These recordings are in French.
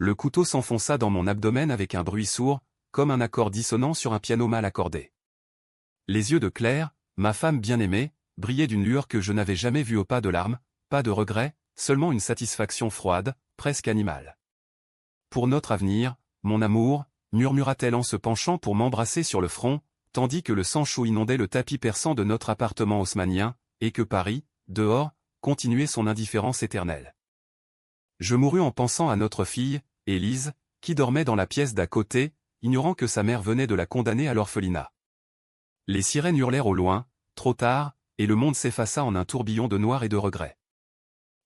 Le couteau s'enfonça dans mon abdomen avec un bruit sourd, comme un accord dissonant sur un piano mal accordé. Les yeux de Claire, ma femme bien-aimée, brillaient d'une lueur que je n'avais jamais vue au pas de larmes, pas de regret, seulement une satisfaction froide, presque animale. Pour notre avenir, mon amour, murmura-t-elle en se penchant pour m'embrasser sur le front, tandis que le sang chaud inondait le tapis perçant de notre appartement haussmannien, et que Paris, dehors, continuait son indifférence éternelle. Je mourus en pensant à notre fille, Élise, qui dormait dans la pièce d'à côté, ignorant que sa mère venait de la condamner à l'orphelinat. Les sirènes hurlèrent au loin, trop tard, et le monde s'effaça en un tourbillon de noir et de regret.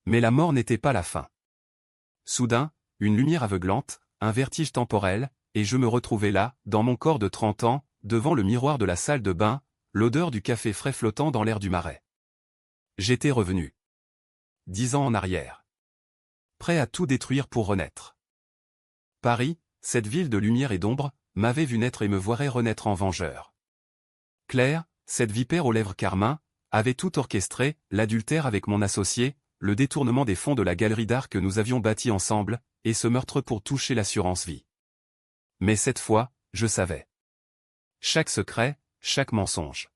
Mais la mort n'était pas la fin. Soudain, une lumière aveuglante, un vertige temporel, et je me retrouvai là, dans mon corps de 30 ans, devant le miroir de la salle de bain, l'odeur du café frais flottant dans l'air du marais. J'étais revenu. 10 ans en arrière. Prêt à tout détruire pour renaître. Paris, cette ville de lumière et d'ombre, m'avait vu naître et me voirait renaître en vengeur. Claire, cette vipère aux lèvres carmin, avait tout orchestré, l'adultère avec mon associé, le détournement des fonds de la galerie d'art que nous avions bâti ensemble, et ce meurtre pour toucher l'assurance vie. Mais cette fois, je savais. Chaque secret, chaque mensonge.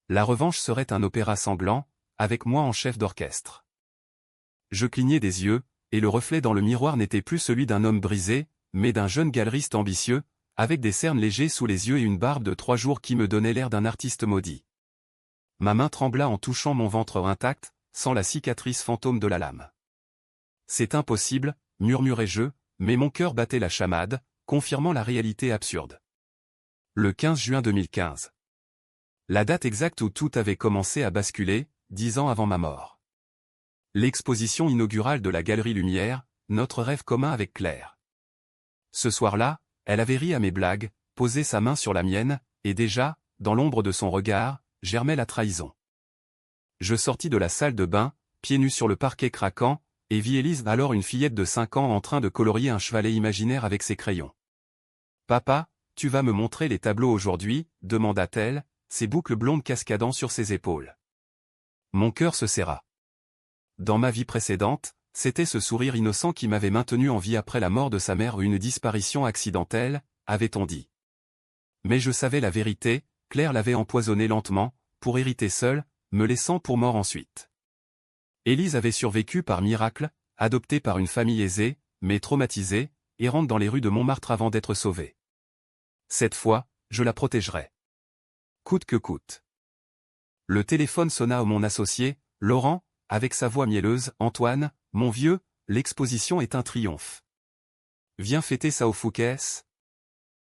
La revanche serait un opéra sanglant, avec moi en chef d'orchestre. Je clignai des yeux, et le reflet dans le miroir n'était plus celui d'un homme brisé, mais d'un jeune galeriste ambitieux, avec des cernes légers sous les yeux et une barbe de 3 jours qui me donnait l'air d'un artiste maudit. Ma main trembla en touchant mon ventre intact, sans la cicatrice fantôme de la lame. C'est impossible, murmurai-je, mais mon cœur battait la chamade, confirmant la réalité absurde. Le 15 juin 2015. La date exacte où tout avait commencé à basculer, 10 ans avant ma mort. L'exposition inaugurale de la Galerie Lumière, notre rêve commun avec Claire. Ce soir-là, elle avait ri à mes blagues, posé sa main sur la mienne, et déjà, dans l'ombre de son regard, germait la trahison. Je sortis de la salle de bain, pieds nus sur le parquet craquant, et vis Élise, alors une fillette de 5 ans en train de colorier un chevalet imaginaire avec ses crayons. « Papa, tu vas me montrer les tableaux aujourd'hui » demanda-t-elle, ses boucles blondes cascadant sur ses épaules. Mon cœur se serra. Dans ma vie précédente, c'était ce sourire innocent qui m'avait maintenu en vie après la mort de sa mère ou une disparition accidentelle, avait-on dit. Mais je savais la vérité, Claire l'avait empoisonné lentement, pour hériter seule, me laissant pour mort ensuite. Élise avait survécu par miracle, adoptée par une famille aisée, mais traumatisée, errante dans les rues de Montmartre avant d'être sauvée. Cette fois, je la protégerai. Coûte que coûte. Le téléphone sonna à mon associé, Laurent, avec sa voix mielleuse. « Antoine, mon vieux, l'exposition est un triomphe. Viens fêter ça au Fouquet's ?»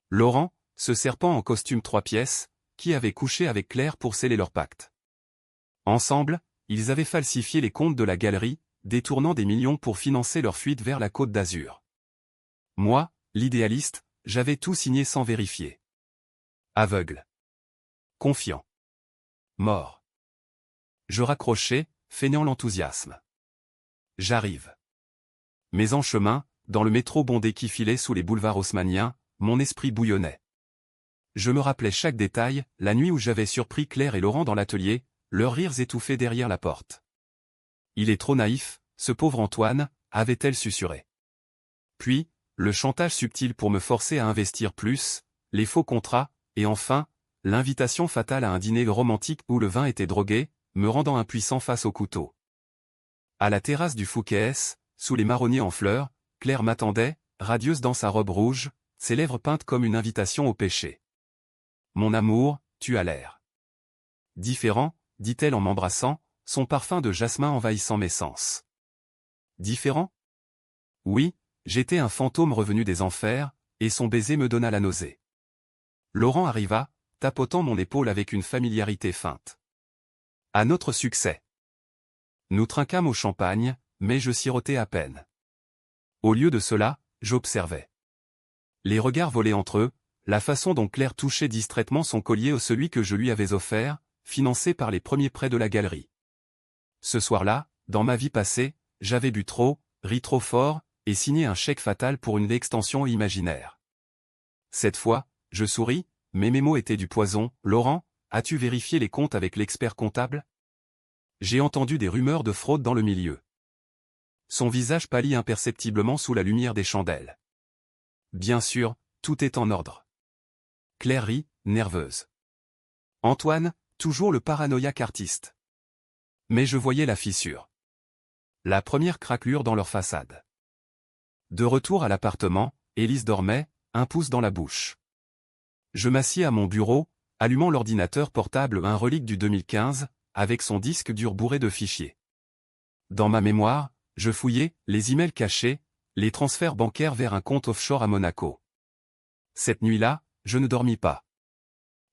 Laurent, ce serpent en costume 3 pièces, qui avait couché avec Claire pour sceller leur pacte. Ensemble, ils avaient falsifié les comptes de la galerie, détournant des millions pour financer leur fuite vers la Côte d'Azur. Moi, l'idéaliste, j'avais tout signé sans vérifier. Aveugle. Confiant. Mort. Je raccrochais, feignant l'enthousiasme. J'arrive. Mais en chemin, dans le métro bondé qui filait sous les boulevards haussmanniens, mon esprit bouillonnait. Je me rappelais chaque détail, la nuit où j'avais surpris Claire et Laurent dans l'atelier, leurs rires étouffés derrière la porte. Il est trop naïf, ce pauvre Antoine, avait-elle susurré. Puis, le chantage subtil pour me forcer à investir plus, les faux contrats, et enfin, l'invitation fatale à un dîner romantique où le vin était drogué, me rendant impuissant face au couteau. À la terrasse du Fouquet's, sous les marronniers en fleurs, Claire m'attendait, radieuse dans sa robe rouge, ses lèvres peintes comme une invitation au péché. « Mon amour, tu as l'air différent », dit-elle en m'embrassant, son parfum de jasmin envahissant mes sens. Différent ? Oui, j'étais un fantôme revenu des enfers, et son baiser me donna la nausée. Laurent arriva, tapotant mon épaule avec une familiarité feinte. À notre succès. Nous trinquâmes au champagne, mais je sirotais à peine. Au lieu de cela, j'observais. Les regards volaient entre eux, la façon dont Claire touchait distraitement son collier ou celui que je lui avais offert, financé par les premiers prêts de la galerie. Ce soir-là, dans ma vie passée, j'avais bu trop, ri trop fort, et signé un chèque fatal pour une extension imaginaire. Cette fois, je souris, mais mes mots étaient du poison. « Laurent, as-tu vérifié les comptes avec l'expert comptable ? J'ai entendu des rumeurs de fraude dans le milieu. » Son visage pâlit imperceptiblement sous la lumière des chandelles. Bien sûr, tout est en ordre. Claire rit, nerveuse. Antoine, toujours le paranoïaque artiste. Mais je voyais la fissure. La première craquelure dans leur façade. De retour à l'appartement, Élise dormait, un pouce dans la bouche. Je m'assis à mon bureau, allumant l'ordinateur portable, un relique du 2015, avec son disque dur bourré de fichiers. Dans ma mémoire, je fouillais les emails cachés, les transferts bancaires vers un compte offshore à Monaco. Cette nuit-là, je ne dormis pas.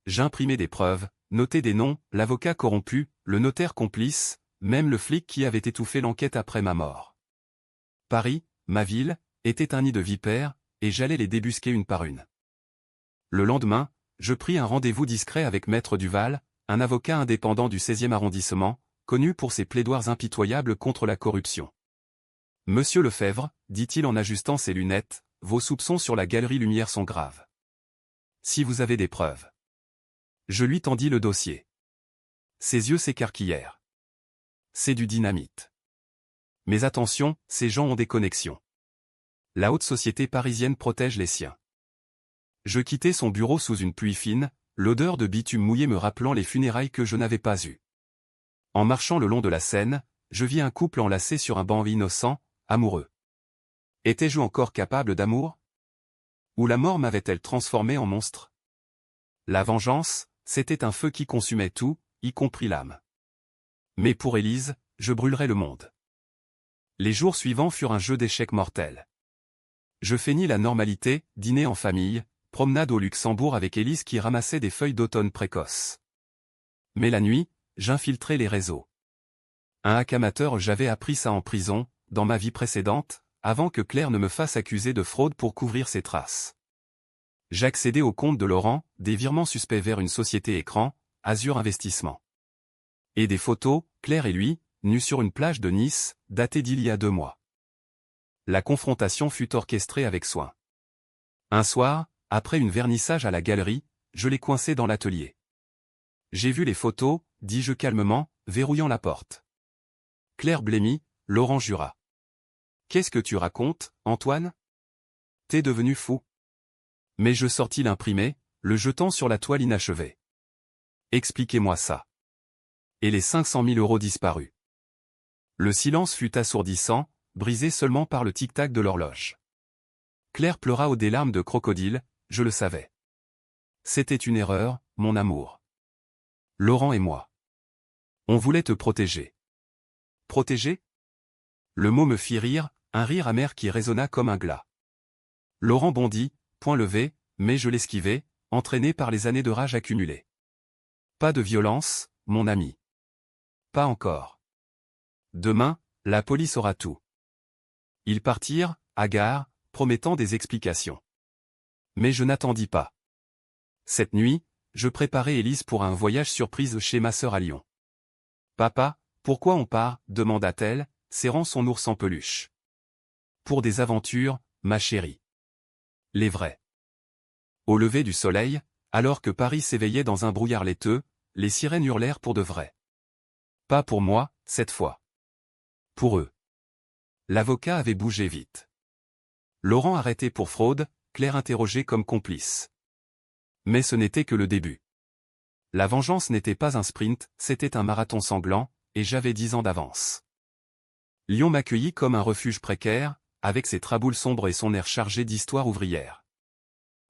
J'imprimais des preuves, notais des noms, l'avocat corrompu, le notaire complice, même le flic qui avait étouffé l'enquête après ma mort. Paris, ma ville, était un nid de vipères, et j'allais les débusquer une par une. Le lendemain, je pris un rendez-vous discret avec Maître Duval, un avocat indépendant du 16e arrondissement, connu pour ses plaidoiries impitoyables contre la corruption. « Monsieur Lefebvre, dit-il en ajustant ses lunettes, vos soupçons sur la galerie Lumière sont graves. Si vous avez des preuves. » Je lui tendis le dossier. Ses yeux s'écarquillèrent. C'est du dynamite. Mais attention, ces gens ont des connexions. La haute société parisienne protège les siens. Je quittai son bureau sous une pluie fine, l'odeur de bitume mouillé me rappelant les funérailles que je n'avais pas eues. En marchant le long de la Seine, je vis un couple enlacé sur un banc innocent, amoureux. Étais-je encore capable d'amour? Ou la mort m'avait-elle transformé en monstre? La vengeance, c'était un feu qui consumait tout, y compris l'âme. Mais pour Élise, je brûlerais le monde. Les jours suivants furent un jeu d'échecs mortel. Je feignis la normalité, dîner en famille, promenade au Luxembourg avec Élise qui ramassait des feuilles d'automne précoces. Mais la nuit, j'infiltrais les réseaux. Un hack amateur, j'avais appris ça en prison, dans ma vie précédente, avant que Claire ne me fasse accuser de fraude pour couvrir ses traces. J'accédais au compte de Laurent, des virements suspects vers une société écran, Azur Investissement. Et des photos, Claire et lui, nus sur une plage de Nice, datées d'il y a 2 mois. La confrontation fut orchestrée avec soin. Un soir, après une vernissage à la galerie, je l'ai coincé dans l'atelier. J'ai vu les photos, dis-je calmement, verrouillant la porte. Claire blêmit, Laurent jura. Qu'est-ce que tu racontes, Antoine? T'es devenu fou. Mais je sortis l'imprimé, le jetant sur la toile inachevée. Expliquez-moi ça. Et les 500 000 € disparus. Le silence fut assourdissant, brisé seulement par le tic-tac de l'horloge. Claire pleura des larmes de crocodile, je le savais. C'était une erreur, mon amour. Laurent et moi. On voulait te protéger. Protéger? Le mot me fit rire, un rire amer qui résonna comme un glas. Laurent bondit, point levé, mais je l'esquivai, entraîné par les années de rage accumulées. Pas de violence, mon ami. Pas encore. Demain, la police aura tout. Ils partirent, hagards, promettant des explications. Mais je n'attendis pas. Cette nuit, je préparais Élise pour un voyage surprise chez ma sœur à Lyon. « Papa, pourquoi on part ?» demanda-t-elle, serrant son ours en peluche. « Pour des aventures, ma chérie. Les vraies. » Au lever du soleil, alors que Paris s'éveillait dans un brouillard laiteux, les sirènes hurlèrent pour de vrai. Pas pour moi, cette fois. Pour eux. L'avocat avait bougé vite. Laurent arrêté pour fraude, Claire interrogée comme complice. Mais ce n'était que le début. La vengeance n'était pas un sprint, c'était un marathon sanglant, et j'avais 10 ans d'avance. Lyon m'accueillit comme un refuge précaire, avec ses traboules sombres et son air chargé d'histoire ouvrière.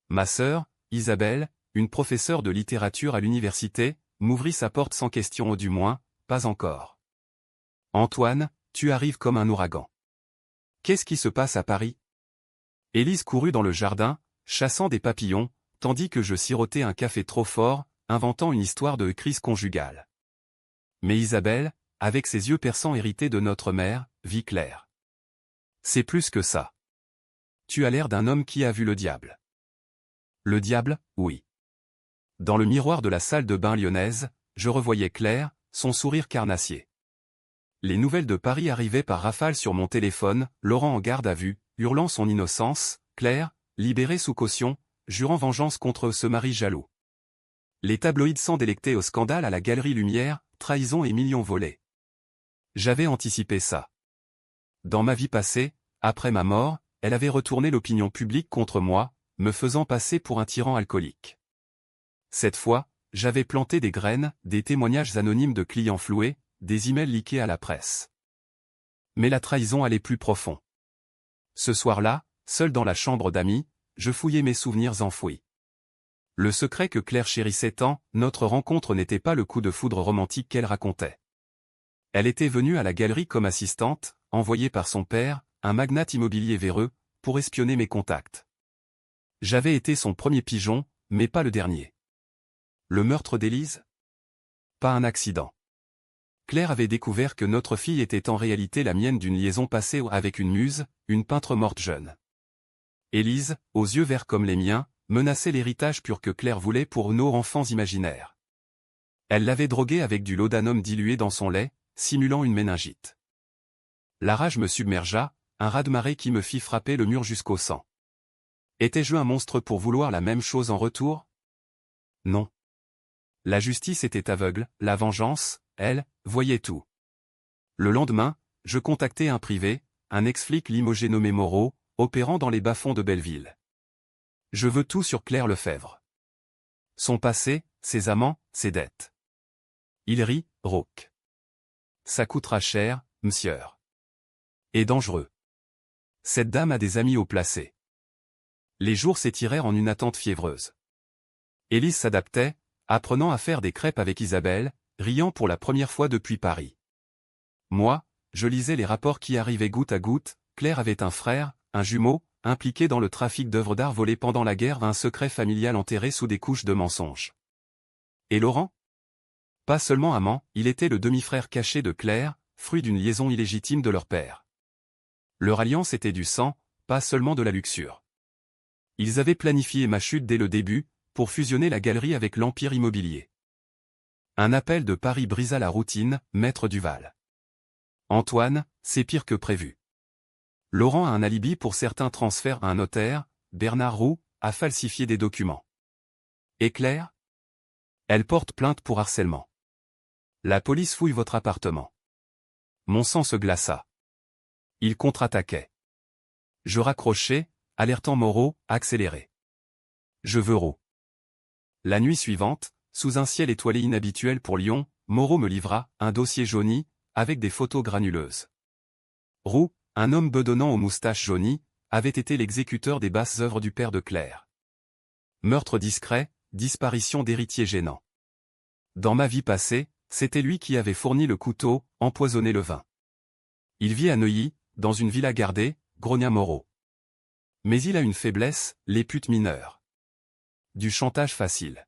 Ma sœur, Isabelle, une professeure de littérature à l'université, m'ouvrit sa porte sans question ou du moins, pas encore. Antoine, tu arrives comme un ouragan. Qu'est-ce qui se passe à Paris? Élise courut dans le jardin, chassant des papillons, tandis que je sirotais un café trop fort, inventant une histoire de crise conjugale. Mais Isabelle, avec ses yeux perçants hérités de notre mère, vit clair. C'est plus que ça. Tu as l'air d'un homme qui a vu le diable. Le diable, oui. Dans le miroir de la salle de bain lyonnaise, je revoyais Claire, son sourire carnassier. Les nouvelles de Paris arrivaient par rafale sur mon téléphone, Laurent en garde à vue, hurlant son innocence, Claire, libérée sous caution, jurant vengeance contre ce mari jaloux. Les tabloïds s'en délectaient au scandale à la galerie Lumière, trahison et millions volés. J'avais anticipé ça. Dans ma vie passée, après ma mort, elle avait retourné l'opinion publique contre moi, me faisant passer pour un tyran alcoolique. Cette fois, j'avais planté des graines, des témoignages anonymes de clients floués, des emails leakés à la presse. Mais la trahison allait plus profond. Ce soir-là, seul dans la chambre d'amis, je fouillais mes souvenirs enfouis. Le secret que Claire chérissait tant, notre rencontre n'était pas le coup de foudre romantique qu'elle racontait. Elle était venue à la galerie comme assistante, envoyée par son père, un magnate immobilier véreux, pour espionner mes contacts. J'avais été son premier pigeon, mais pas le dernier. Le meurtre d'Élise? Pas un accident. Claire avait découvert que notre fille était en réalité la mienne d'une liaison passée avec une muse, une peintre morte jeune. Élise, aux yeux verts comme les miens, menaçait l'héritage pur que Claire voulait pour nos enfants imaginaires. Elle l'avait droguée avec du laudanum dilué dans son lait, simulant une méningite. La rage me submergea, un raz-de-marée qui me fit frapper le mur jusqu'au sang. Étais-je un monstre pour vouloir la même chose en retour? Non. La justice était aveugle, la vengeance, elle, voyait tout. Le lendemain, je contactai un privé, un ex-flic limogé nommé Moreau, opérant dans les bas-fonds de Belleville. Je veux tout sur Claire Lefebvre. Son passé, ses amants, ses dettes. Il rit, rauque. Ça coûtera cher, monsieur. Et dangereux. Cette dame a des amis haut placés. Les jours s'étirèrent en une attente fiévreuse. Élise s'adaptait, apprenant à faire des crêpes avec Isabelle, riant pour la première fois depuis Paris. Moi, je lisais les rapports qui arrivaient goutte à goutte. Claire avait un frère, un jumeau, impliqué dans le trafic d'œuvres d'art volées pendant la guerre, un secret familial enterré sous des couches de mensonges. Et Laurent? Pas seulement amant, il était le demi-frère caché de Claire, fruit d'une liaison illégitime de leur père. Leur alliance était du sang, pas seulement de la luxure. Ils avaient planifié ma chute dès le début, pour fusionner la galerie avec l'empire immobilier. Un appel de Paris brisa la routine, maître Duval. Antoine, c'est pire que prévu. Laurent a un alibi pour certains transferts à un notaire, Bernard Roux a falsifié des documents. Et Claire? Elle porte plainte pour harcèlement. La police fouille votre appartement. Mon sang se glaça. Il contre-attaquait. Je raccrochai, alertant Moreau, accéléré. Je veux Roux. La nuit suivante, sous un ciel étoilé inhabituel pour Lyon, Moreau me livra un dossier jauni, avec des photos granuleuses. Roux, un homme bedonnant aux moustaches jaunies, avait été l'exécuteur des basses œuvres du père de Claire. Meurtre discret, disparition d'héritier gênant. Dans ma vie passée, c'était lui qui avait fourni le couteau, empoisonné le vin. Il vit à Neuilly, dans une villa gardée, grogna Moreau. Mais il a une faiblesse, les putes mineures. Du chantage facile.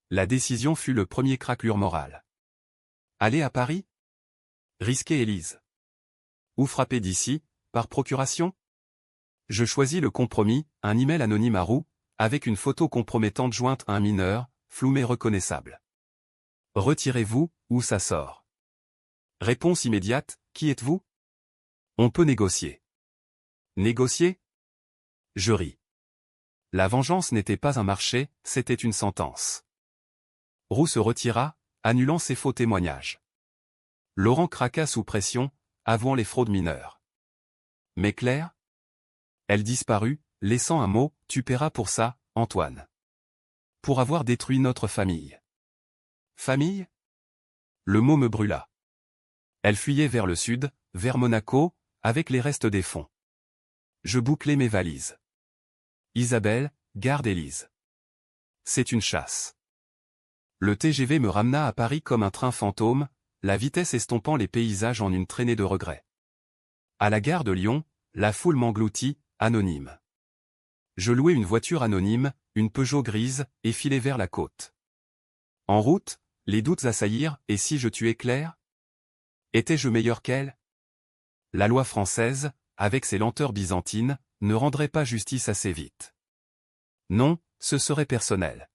La décision fut le premier craquelure moral. Aller à Paris? Risquer Élise. Ou frapper d'ici, par procuration? Je choisis le compromis, un email anonyme à Roux, avec une photo compromettante jointe à un mineur, flou mais reconnaissable. Retirez-vous, ou ça sort. Réponse immédiate, qui êtes-vous? On peut négocier. Négocier? Je ris. La vengeance n'était pas un marché, c'était une sentence. Roux se retira, annulant ses faux témoignages. Laurent craqua sous pression, avouant les fraudes mineures. Mais Claire? Elle disparut, laissant un mot, tu paieras pour ça, Antoine. Pour avoir détruit notre famille. Famille? Le mot me brûla. Elle fuyait vers le sud, vers Monaco, avec les restes des fonds. Je bouclai mes valises. Isabelle, garde Élise. C'est une chasse. Le TGV me ramena à Paris comme un train fantôme, la vitesse estompant les paysages en une traînée de regrets. À la gare de Lyon, la foule m'engloutit, anonyme. Je louai une voiture anonyme, une Peugeot grise, et filai vers la côte. En route, les doutes assaillirent, et si je tuais Claire? Étais-je meilleur qu'elle? La loi française, avec ses lenteurs byzantines, ne rendrait pas justice assez vite. Non, ce serait personnel.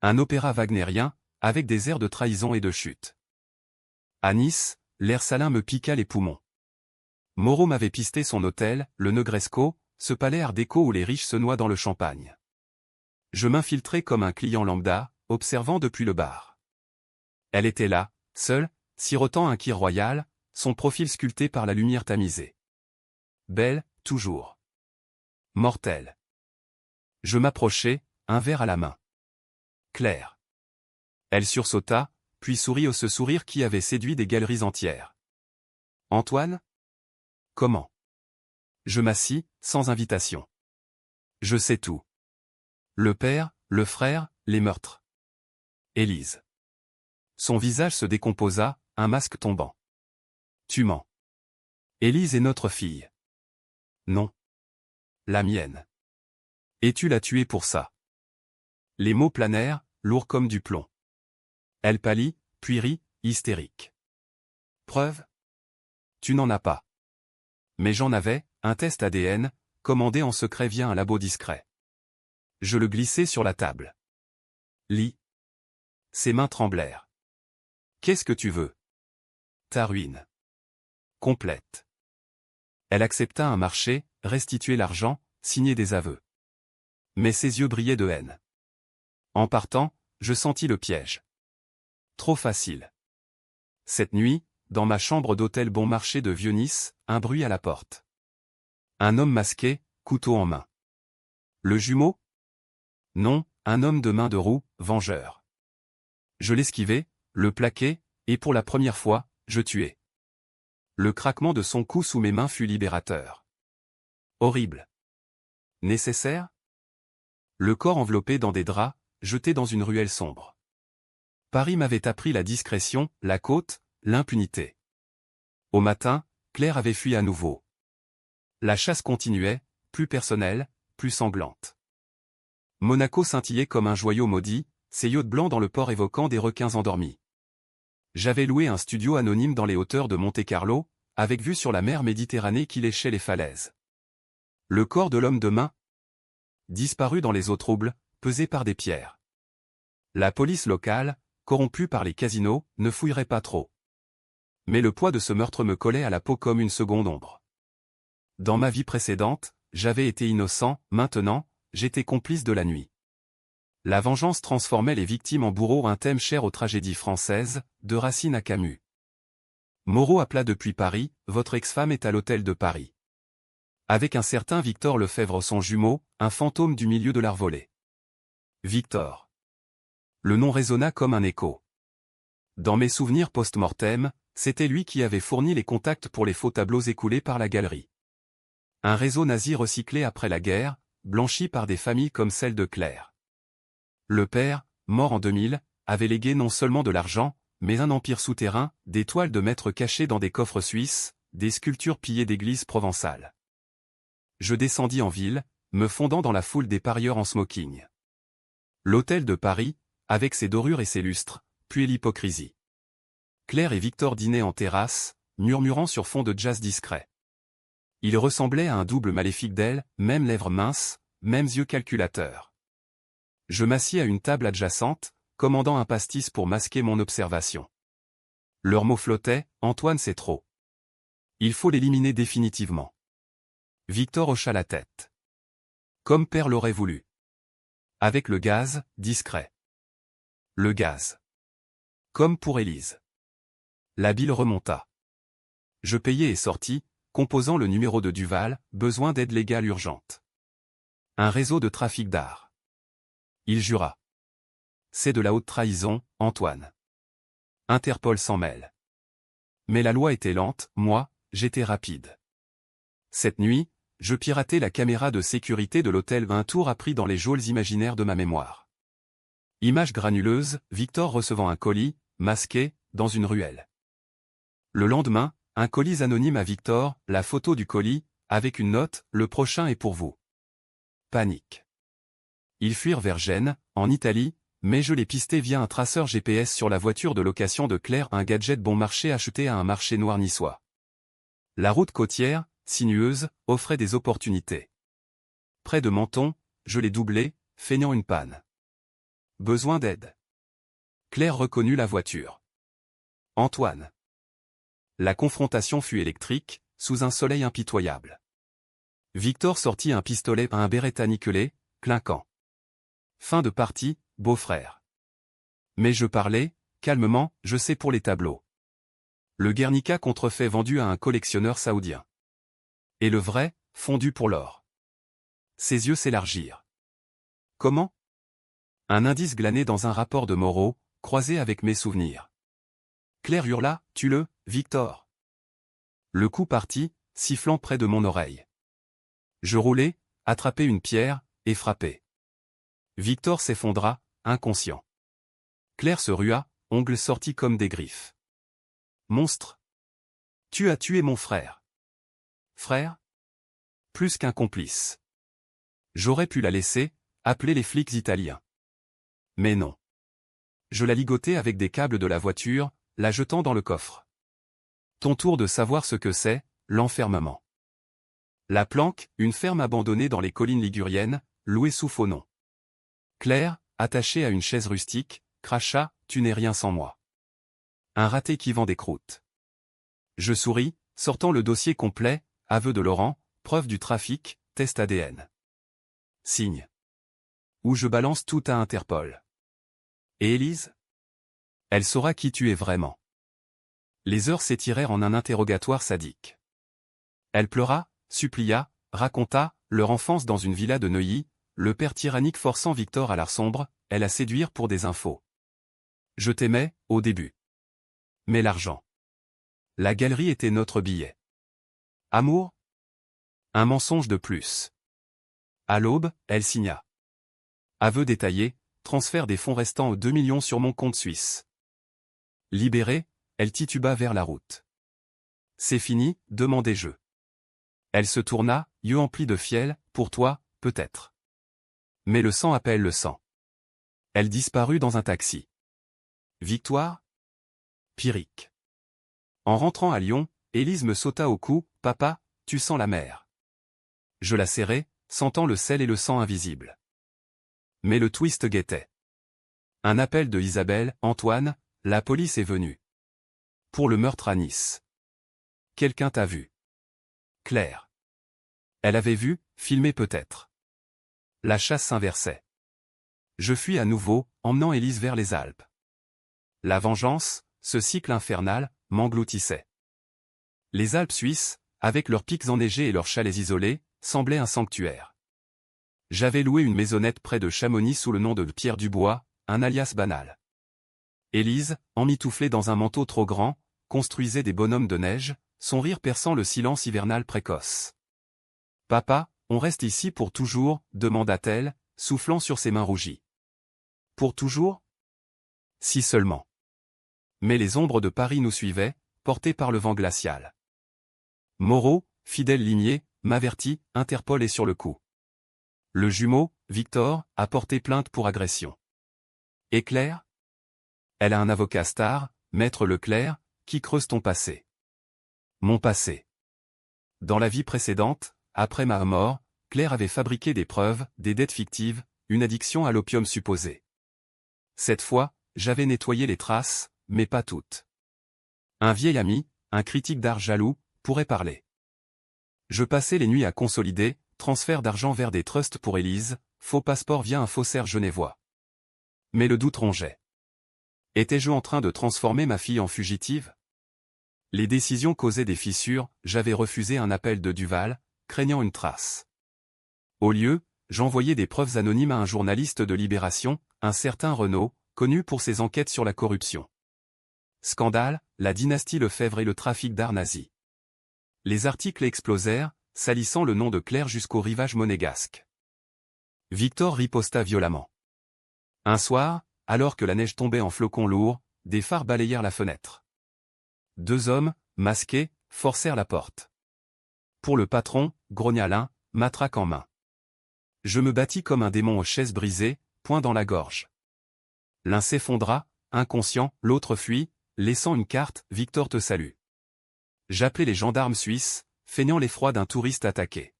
Un opéra wagnérien, avec des airs de trahison et de chute. À Nice, l'air salin me piqua les poumons. Moreau m'avait pisté son hôtel, le Negresco, ce palais art déco où les riches se noient dans le champagne. Je m'infiltrai comme un client lambda, observant depuis le bar. Elle était là, seule, sirotant un kir royal, son profil sculpté par la lumière tamisée. Belle, toujours. Mortelle. Je m'approchai, un verre à la main. Claire. Elle sursauta, puis sourit au ce sourire qui avait séduit des galeries entières. Antoine? Comment? Je m'assis, sans invitation. Je sais tout. Le père, le frère, les meurtres. Élise. Son visage se décomposa, un masque tombant. Tu mens. Élise est notre fille. Non. La mienne. Et tu l'as tuée pour ça. Les mots planèrent, lourds comme du plomb. Elle pâlit, puis rit, hystérique. Preuve? Tu n'en as pas. Mais j'en avais, un test ADN, commandé en secret via un labo discret. Je le glissai sur la table. Lis. Ses mains tremblèrent. Qu'est-ce que tu veux? Ta ruine. Complète. Elle accepta un marché, restituer l'argent, signer des aveux. Mais ses yeux brillaient de haine. En partant, je sentis le piège. Trop facile. Cette nuit, dans ma chambre d'hôtel bon marché de Vieux-Nice, un bruit à la porte. Un homme masqué, couteau en main. Le jumeau? Non, un homme de main de roue, vengeur. Je l'esquivai, le plaquai, et pour la première fois, je tuai. Le craquement de son cou sous mes mains fut libérateur. Horrible. Nécessaire? Le corps enveloppé dans des draps, jeté dans une ruelle sombre. Paris m'avait appris la discrétion, la côte, l'impunité. Au matin, Claire avait fui à nouveau. La chasse continuait, plus personnelle, plus sanglante. Monaco scintillait comme un joyau maudit, ses yachts blancs dans le port évoquant des requins endormis. J'avais loué un studio anonyme dans les hauteurs de Monte-Carlo, avec vue sur la mer Méditerranée qui léchait les falaises. Le corps de l'homme de main, disparu dans les eaux troubles, pesé par des pierres. La police locale, corrompue par les casinos, ne fouillerait pas trop. Mais le poids de ce meurtre me collait à la peau comme une seconde ombre. Dans ma vie précédente, j'avais été innocent, maintenant, j'étais complice de la nuit. La vengeance transformait les victimes en bourreaux, un thème cher aux tragédies françaises, de Racine à Camus. Moreau appela depuis Paris, votre ex-femme est à l'hôtel de Paris. Avec un certain Victor Lefebvre son jumeau, un fantôme du milieu de l'art volé. Victor. Le nom résonna comme un écho. Dans mes souvenirs post-mortem, c'était lui qui avait fourni les contacts pour les faux tableaux écoulés par la galerie. Un réseau nazi recyclé après la guerre, blanchi par des familles comme celle de Claire. Le père, mort en 2000, avait légué non seulement de l'argent, mais un empire souterrain, des toiles de maîtres cachées dans des coffres suisses, des sculptures pillées d'églises provençales. Je descendis en ville, me fondant dans la foule des parieurs en smoking. L'hôtel de Paris, avec ses dorures et ses lustres, puis l'hypocrisie. Claire et Victor dînaient en terrasse, murmurant sur fond de jazz discret. Ils ressemblaient à un double maléfique d'elle, mêmes lèvres minces, mêmes yeux calculateurs. Je m'assis à une table adjacente, commandant un pastis pour masquer mon observation. Leurs mots flottaient, Antoine c'est trop. Il faut l'éliminer définitivement. Victor hocha la tête. Comme père l'aurait voulu. Avec le gaz, discret. Le gaz. Comme pour Élise. La bile remonta. Je payai et sortis, composant le numéro de Duval, besoin d'aide légale urgente. Un réseau de trafic d'art. Il jura. C'est de la haute trahison, Antoine. Interpol s'en mêle. Mais la loi était lente, moi, j'étais rapide. Cette nuit, je piratai la caméra de sécurité de l'hôtel, un tour appris dans les geôles imaginaires de ma mémoire. Image granuleuse, Victor recevant un colis, masqué, dans une ruelle. Le lendemain, un colis anonyme à Victor, la photo du colis, avec une note, le prochain est pour vous. Panique. Ils fuirent vers Gênes, en Italie, mais je les pistai via un traceur GPS sur la voiture de location de Claire, un gadget bon marché acheté à un marché noir niçois. La route côtière, sinueuse, offrait des opportunités. Près de Menton, je les doublai, feignant une panne. Besoin d'aide. Claire reconnut la voiture. Antoine. La confrontation fut électrique, sous un soleil impitoyable. Victor sortit un pistolet à un Beretta nickelé, clinquant. Fin de partie, beau-frère. Mais je parlais, calmement, je sais pour les tableaux. Le Guernica contrefait vendu à un collectionneur saoudien. Et le vrai, fondu pour l'or. Ses yeux s'élargirent. Comment? Un indice glané dans un rapport de Moreau, croisé avec mes souvenirs. Claire hurla, tue-le, Victor. Le coup partit, sifflant près de mon oreille. Je roulai, attrapai une pierre, et frappai. Victor s'effondra, inconscient. Claire se rua, ongles sortis comme des griffes. Monstre! Tu as tué mon frère. Frère? Plus qu'un complice. J'aurais pu la laisser, appeler les flics italiens. Mais non. Je la ligotai avec des câbles de la voiture, la jetant dans le coffre. Ton tour de savoir ce que c'est, l'enfermement. La Planque, une ferme abandonnée dans les collines liguriennes, louée sous faux nom. Claire, attachée à une chaise rustique, cracha, tu n'es rien sans moi. Un raté qui vend des croûtes. Je souris, sortant le dossier complet, aveu de Laurent, preuve du trafic, test ADN. Signe. Où je balance tout à Interpol. Et Élise? Elle saura qui tu es vraiment. Les heures s'étirèrent en un interrogatoire sadique. Elle pleura, supplia, raconta, leur enfance dans une villa de Neuilly, le père tyrannique forçant Victor à l'art sombre, elle à séduire pour des infos. Je t'aimais, au début. Mais l'argent. La galerie était notre billet. Amour? Un mensonge de plus. À l'aube, elle signa. Aveu détaillé, transfert des fonds restants aux 2 millions sur mon compte suisse. Libérée, elle tituba vers la route. C'est fini, demandai-je. Elle se tourna, yeux emplis de fiel, pour toi, peut-être. Mais le sang appelle le sang. Elle disparut dans un taxi. Victoire? Pyrrhic. En rentrant à Lyon, Élise me sauta au cou, papa, tu sens la mer. Je la serrai, sentant le sel et le sang invisible. Mais le twist guettait. Un appel de Isabelle, Antoine, la police est venue. Pour le meurtre à Nice. Quelqu'un t'a vu. Claire. Elle avait vu, filmé peut-être. La chasse s'inversait. Je fuis à nouveau, emmenant Élise vers les Alpes. La vengeance, ce cycle infernal, m'engloutissait. Les Alpes suisses, avec leurs pics enneigés et leurs chalets isolés, semblaient un sanctuaire. J'avais loué une maisonnette près de Chamonix sous le nom de Pierre Dubois, un alias banal. Élise, emmitouflée dans un manteau trop grand, construisait des bonhommes de neige, son rire perçant le silence hivernal précoce. « Papa, on reste ici pour toujours ?» demanda-t-elle, soufflant sur ses mains rougies. « Pour toujours ?» Si seulement. Mais les ombres de Paris nous suivaient, portées par le vent glacial. Moreau, fidèle limier, m'avertit, Interpol est sur le coup. Le jumeau, Victor, a porté plainte pour agression. Et Claire? Elle a un avocat star, Maître Leclerc, qui creuse ton passé. Mon passé. Dans la vie précédente, après ma mort, Claire avait fabriqué des preuves, des dettes fictives, une addiction à l'opium supposée. Cette fois, j'avais nettoyé les traces, mais pas toutes. Un vieil ami, un critique d'art jaloux, pourrait parler. Je passais les nuits à consolider, transfert d'argent vers des trusts pour Élise, faux passeport via un faussaire genevois. Mais le doute rongeait. Étais-je en train de transformer ma fille en fugitive? Les décisions causaient des fissures, j'avais refusé un appel de Duval, craignant une trace. Au lieu, j'envoyais des preuves anonymes à un journaliste de Libération, un certain Renaud, connu pour ses enquêtes sur la corruption. Scandale, la dynastie Lefebvre et le trafic d'art nazi. Les articles explosèrent, salissant le nom de Claire jusqu'au rivage monégasque. Victor riposta violemment. Un soir, alors que la neige tombait en flocons lourds, des phares balayèrent la fenêtre. 2 hommes, masqués, forcèrent la porte. Pour le patron, grogna l'un, matraque en main. Je me battis comme un démon aux chaises brisées, poing dans la gorge. L'un s'effondra, inconscient, l'autre fuit, laissant une carte, Victor te salue. J'appelai les gendarmes suisses, feignant l'effroi d'un touriste attaqué.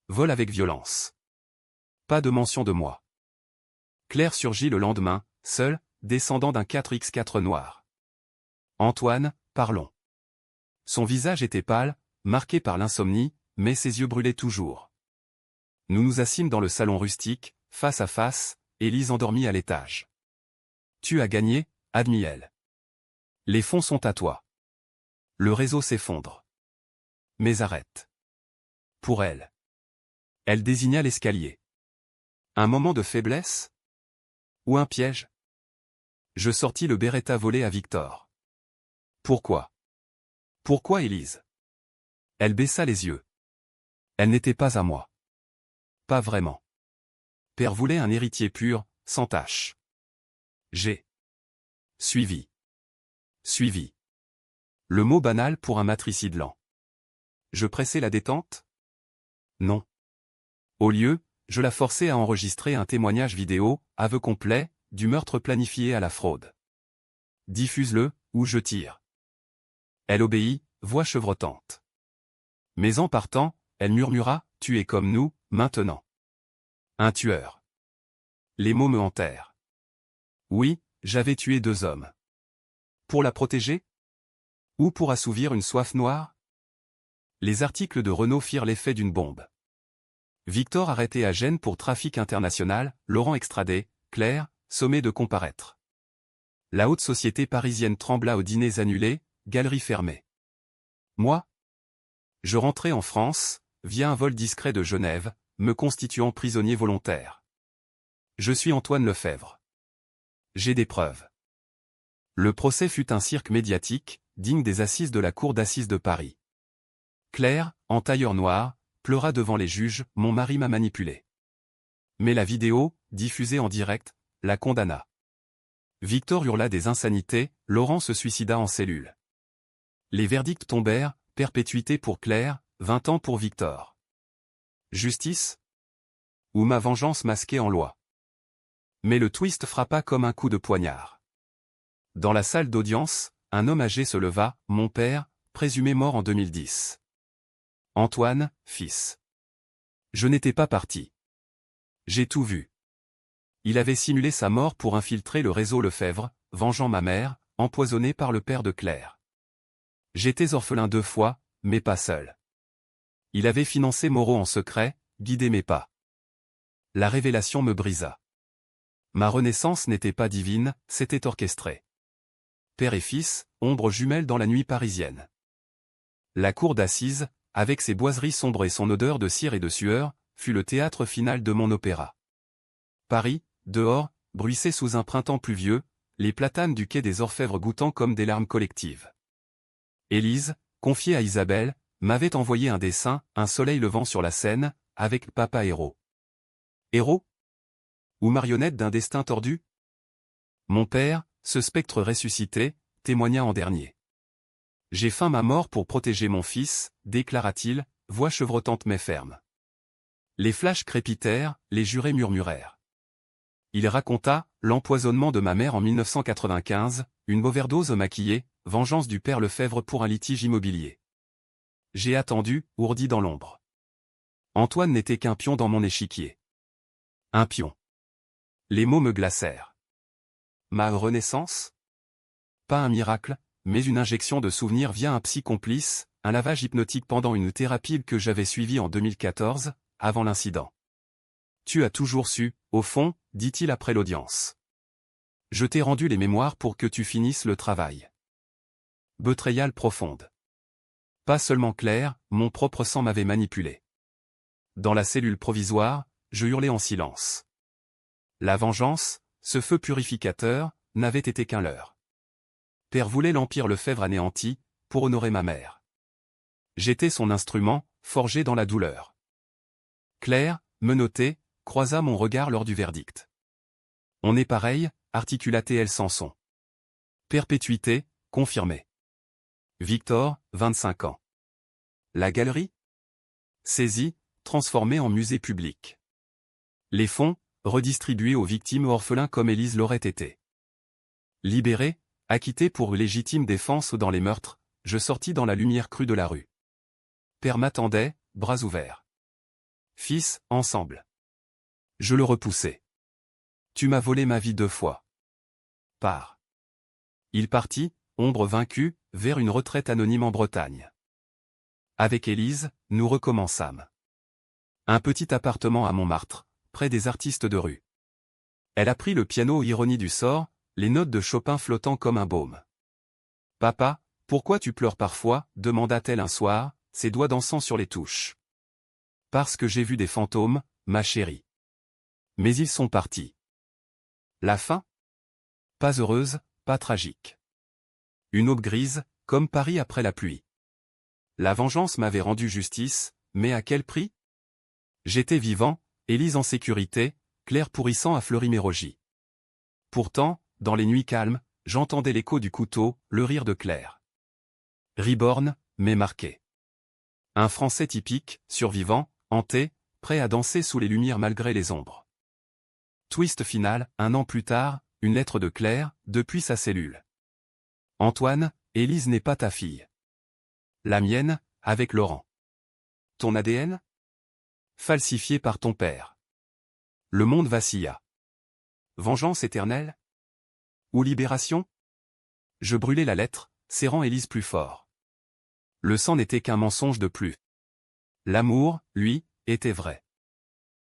Vol avec violence. Pas de mention de moi. Claire surgit le lendemain, seul, descendant d'un 4x4 noir. Antoine, parlons. Son visage était pâle, marqué par l'insomnie, mais ses yeux brûlaient toujours. Nous nous assîmes dans le salon rustique, face à face, Élise endormie à l'étage. Tu as gagné, admit-elle. Les fonds sont à toi. Le réseau s'effondre. Mais arrête. Pour elle. Elle désigna l'escalier. Un moment de faiblesse? Ou un piège? Je sortis le Beretta volé à Victor. Pourquoi? Pourquoi Élise? Elle baissa les yeux. Elle n'était pas à moi. Pas vraiment. Père voulait un héritier pur, sans tache. J'ai suivi. Suivi. Le mot banal pour un matricide lent. Je pressais la détente? Non. Au lieu, je la forçais à enregistrer un témoignage vidéo, aveu complet, du meurtre planifié à la fraude. Diffuse-le, ou je tire. Elle obéit, voix chevrotante. Mais en partant, elle murmura, tu es comme nous, maintenant. Un tueur. Les mots me hantèrent. Oui, j'avais tué 2 hommes. Pour la protéger? Ou pour assouvir une soif noire? Les articles de Renault firent l'effet d'une bombe. Victor arrêté à Gênes pour trafic international, Laurent extradé, Claire, sommé de comparaître. La haute société parisienne trembla aux dîners annulés, galeries fermées. Moi? Je rentrais en France, via un vol discret de Genève, me constituant prisonnier volontaire. Je suis Antoine Lefèvre. J'ai des preuves. Le procès fut un cirque médiatique, digne des assises de la cour d'assises de Paris. Claire, en tailleur noir, pleura devant les juges, mon mari m'a manipulé. Mais la vidéo, diffusée en direct, la condamna. Victor hurla des insanités, Laurent se suicida en cellule. Les verdicts tombèrent, perpétuité pour Claire, 20 ans pour Victor. Justice? Ou ma vengeance masquée en loi? Mais le twist frappa comme un coup de poignard. Dans la salle d'audience, un homme âgé se leva, mon père, présumé mort en 2010. Antoine, fils. Je n'étais pas parti. J'ai tout vu. Il avait simulé sa mort pour infiltrer le réseau Lefèvre, vengeant ma mère, empoisonnée par le père de Claire. J'étais orphelin 2 fois, mais pas seul. Il avait financé Moreau en secret, guidé mes pas. La révélation me brisa. Ma renaissance n'était pas divine, c'était orchestré. Père et fils, ombre jumelle dans la nuit parisienne. La cour d'assises, avec ses boiseries sombres et son odeur de cire et de sueur, fut le théâtre final de mon opéra. Paris, dehors, bruissait sous un printemps pluvieux, les platanes du quai des Orfèvres goûtant comme des larmes collectives. Élise, confiée à Isabelle, m'avait envoyé un dessin, un soleil levant sur la Seine, avec papa héros. Héros? Ou marionnette d'un destin tordu? Mon père, ce spectre ressuscité, témoigna en dernier. J'ai feint ma mort pour protéger mon fils, déclara-t-il, voix chevrotante mais ferme. Les flashs crépitèrent, les jurés murmurèrent. Il raconta l'empoisonnement de ma mère en 1995, une overdose maquillée, vengeance du père Lefèvre pour un litige immobilier. J'ai attendu, ourdi dans l'ombre. Antoine n'était qu'un pion dans mon échiquier. Un pion. Les mots me glacèrent. Ma renaissance? Pas un miracle, mais une injection de souvenirs via un psy complice, un lavage hypnotique pendant une thérapie que j'avais suivie en 2014, avant l'incident. Tu as toujours su, au fond, dit-il après l'audience. Je t'ai rendu les mémoires pour que tu finisses le travail. Betrayal profonde. Pas seulement Claire, mon propre sang m'avait manipulé. Dans la cellule provisoire, je hurlais en silence. La vengeance, ce feu purificateur, n'avait été qu'un leurre. Père voulait l'empire Lefèvre anéanti, pour honorer ma mère. J'étais son instrument, forgé dans la douleur. Claire, menottée, croisa mon regard lors du verdict. On est pareil, articula-t-elle sans son. Perpétuité, confirmée. Victor, 25 ans. La galerie? Saisie, transformée en musée public. Les fonds, redistribués aux victimes orphelins comme Élise l'aurait été. Libéré, acquitté pour légitime défense dans les meurtres, je sortis dans la lumière crue de la rue. Père m'attendait, bras ouverts. Fils, ensemble. Je le repoussai. Tu m'as volé ma vie 2 fois. Pars. Il partit, ombre vaincue, vers une retraite anonyme en Bretagne. Avec Élise, nous recommençâmes. Un petit appartement à Montmartre, près des artistes de rue. Elle apprit le piano ironie du sort, les notes de Chopin flottant comme un baume. Papa, Pourquoi tu pleures parfois demanda-t-elle un soir, ses doigts dansant sur les touches. Parce que j'ai vu des fantômes, ma chérie. Mais ils sont partis. La fin? Pas heureuse, pas tragique. Une aube grise, comme Paris après la pluie. La vengeance m'avait rendu justice, mais à quel prix? J'étais vivant, Élise en sécurité, Claire pourrissant à Fleury-Mérogis. Pourtant, dans les nuits calmes, j'entendais l'écho du couteau, le rire de Claire. Riborne, mais marqué. Un Français typique, survivant, hanté, prêt à danser sous les lumières malgré les ombres. Twist final, 1 an plus tard, une lettre de Claire, depuis sa cellule. Antoine, Élise n'est pas ta fille. La mienne, avec Laurent. Ton ADN? Falsifié par ton père. Le monde vacilla. Vengeance éternelle? Ou libération? Je brûlai la lettre, serrant Élise plus fort. Le sang n'était qu'un mensonge de plus. L'amour, lui, était vrai.